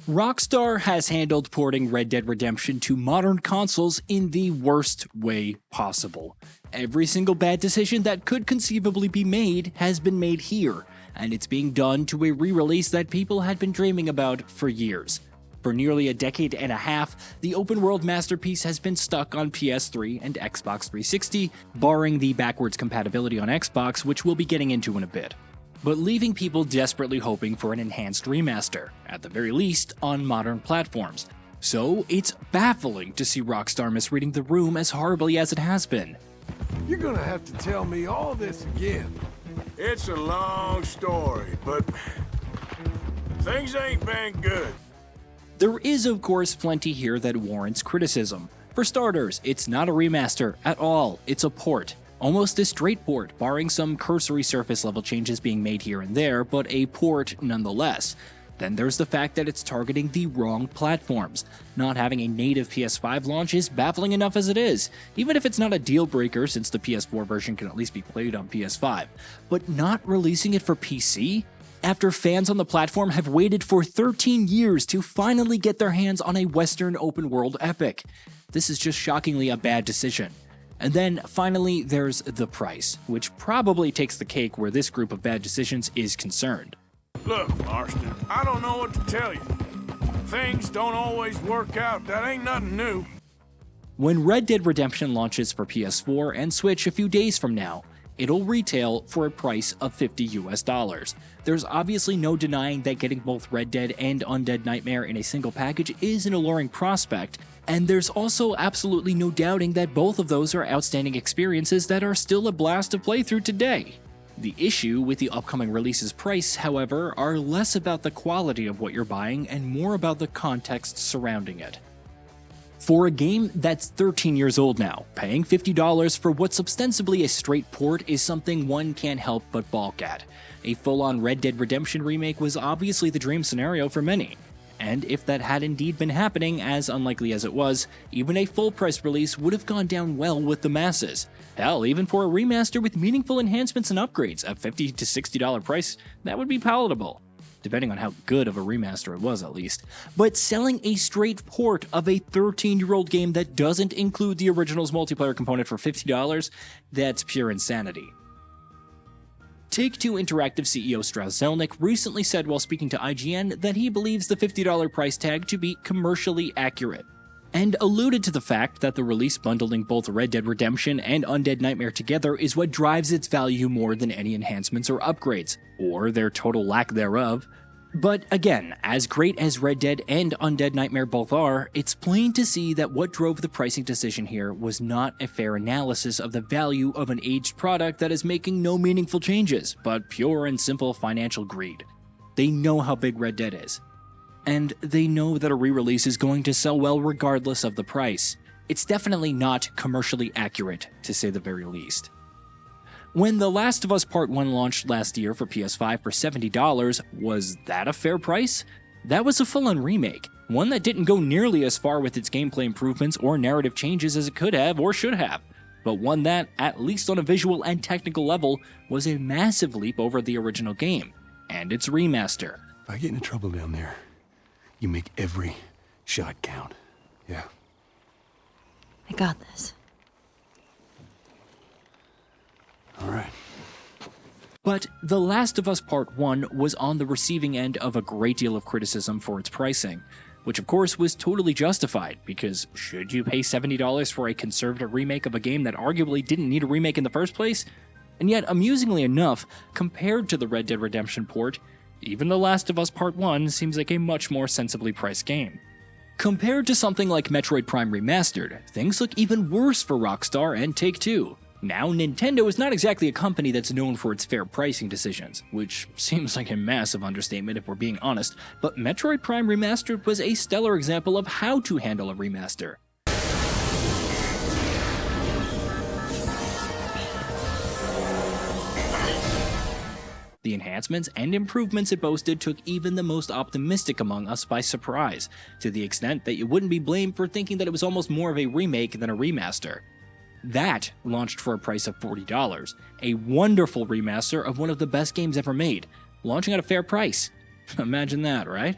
Rockstar has handled porting Red Dead Redemption to modern consoles in the worst way possible. Every single bad decision that could conceivably be made has been made here, and it's being done to a re-release that people had been dreaming about for years. For nearly a decade and a half, the open-world masterpiece has been stuck on PS3 and Xbox 360, barring the backwards compatibility on Xbox, which we'll be getting into in a bit, but leaving people desperately hoping for an enhanced remaster, at the very least on modern platforms. So it's baffling to see Rockstar misreading the room as horribly as it has been. You're gonna have to tell me all this again. It's a long story, but things ain't been good. There is, of course, plenty here that warrants criticism. For starters, it's not a remaster at all, it's a port. Almost a straight port, barring some cursory surface level changes being made here and there, but a port nonetheless. Then there's the fact that it's targeting the wrong platforms. Not having a native PS5 launch is baffling enough as it is, even if it's not a deal breaker since the PS4 version can at least be played on PS5. But not releasing it for PC? After fans on the platform have waited for 13 years to finally get their hands on a Western open world epic. This is just shockingly a bad decision. And then finally there's the price, which probably takes the cake where this group of bad decisions is concerned. Look, Marston, I don't know what to tell you. Things don't always work out, that ain't nothing new. When Red Dead Redemption launches for PS4 and Switch a few days from now, it'll retail for a price of $50 US. There's obviously no denying that getting both Red Dead and Undead Nightmare in a single package is an alluring prospect, and there's also absolutely no doubting that both of those are outstanding experiences that are still a blast to play through today. The issue with the upcoming release's price, however, are less about the quality of what you're buying and more about the context surrounding it. For a game that's 13 years old now, paying $50 for what's ostensibly a straight port is something one can't help but balk at. A full-on Red Dead Redemption remake was obviously the dream scenario for many. And if that had indeed been happening, as unlikely as it was, even a full-price release would have gone down well with the masses. Hell, even for a remaster with meaningful enhancements and upgrades, a $50 to $60 price, that would be palatable. Depending on how good of a remaster it was at least. But selling a straight port of a 13-year-old game that doesn't include the original's multiplayer component for $50, that's pure insanity. Take-Two Interactive CEO Strauss Zelnick recently said while speaking to IGN that he believes the $50 price tag to be commercially accurate, and alluded to the fact that the release bundling both Red Dead Redemption and Undead Nightmare together is what drives its value more than any enhancements or upgrades, or their total lack thereof. But again, as great as Red Dead and Undead Nightmare both are, it's plain to see that what drove the pricing decision here was not a fair analysis of the value of an aged product that is making no meaningful changes, but pure and simple financial greed. They know how big Red Dead is, and they know that a re-release is going to sell well regardless of the price. It's definitely not commercially accurate, to say the very least. When The Last of Us Part 1 launched last year for PS5 for $70, was that a fair price? That was a full-on remake, one that didn't go nearly as far with its gameplay improvements or narrative changes as it could have or should have, but one that, at least on a visual and technical level, was a massive leap over the original game, and its remaster. If I get into trouble down there, you make every shot count. Yeah. I got this. All right. But The Last of Us Part 1 was on the receiving end of a great deal of criticism for its pricing, which of course was totally justified, because should you pay $70 for a conservative remake of a game that arguably didn't need a remake in the first place? And yet, amusingly enough, compared to the Red Dead Redemption port, even The Last of Us Part 1 seems like a much more sensibly priced game. Compared to something like Metroid Prime Remastered, things look even worse for Rockstar and Take-Two. Now, Nintendo is not exactly a company that's known for its fair pricing decisions, which seems like a massive understatement if we're being honest, but Metroid Prime Remastered was a stellar example of how to handle a remaster. The enhancements and improvements it boasted took even the most optimistic among us by surprise, to the extent that you wouldn't be blamed for thinking that it was almost more of a remake than a remaster. That launched for a price of $40, a wonderful remaster of one of the best games ever made, launching at a fair price. Imagine that, right?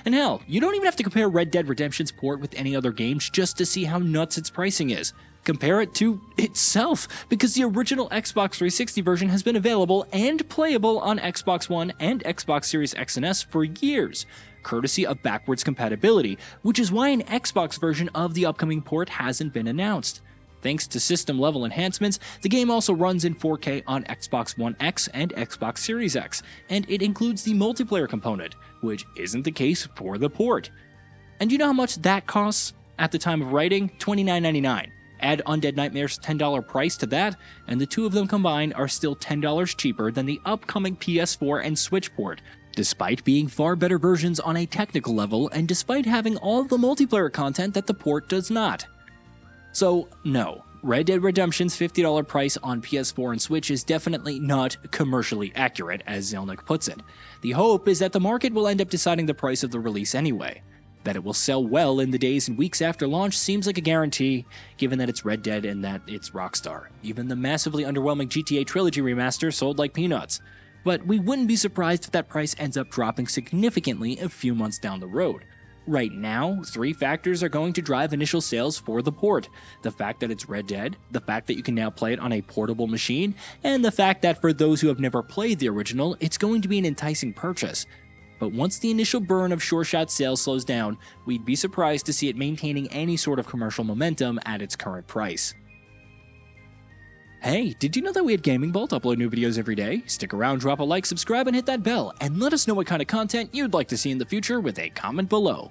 And hell, you don't even have to compare Red Dead Redemption's port with any other games just to see how nuts its pricing is. Compare it to itself, because the original Xbox 360 version has been available and playable on Xbox One and Xbox Series X and S for years, courtesy of backwards compatibility, which is why an Xbox version of the upcoming port hasn't been announced. Thanks to system-level enhancements, the game also runs in 4K on Xbox One X and Xbox Series X, and it includes the multiplayer component, which isn't the case for the port. And you know how much that costs? At the time of writing, $29.99. Add Undead Nightmare's $10 price to that, and the two of them combined are still $10 cheaper than the upcoming PS4 and Switch port, despite being far better versions on a technical level and despite having all the multiplayer content that the port does not. So, no, Red Dead Redemption's $50 price on PS4 and Switch is definitely not commercially accurate, as Zelnick puts it. The hope is that the market will end up deciding the price of the release anyway. That it will sell well in the days and weeks after launch seems like a guarantee, given that it's Red Dead and that it's Rockstar. Even the massively underwhelming GTA Trilogy remaster sold like peanuts. But we wouldn't be surprised if that price ends up dropping significantly a few months down the road. Right now, 3 factors are going to drive initial sales for the port. The fact that it's Red Dead, the fact that you can now play it on a portable machine, and the fact that for those who have never played the original, it's going to be an enticing purchase. But once the initial burn of Sure Shot sales slows down, we'd be surprised to see it maintaining any sort of commercial momentum at its current price. Hey, did you know that we at Gaming Bolt upload new videos every day? Stick around, drop a like, subscribe, and hit that bell, and let us know what kind of content you'd like to see in the future with a comment below.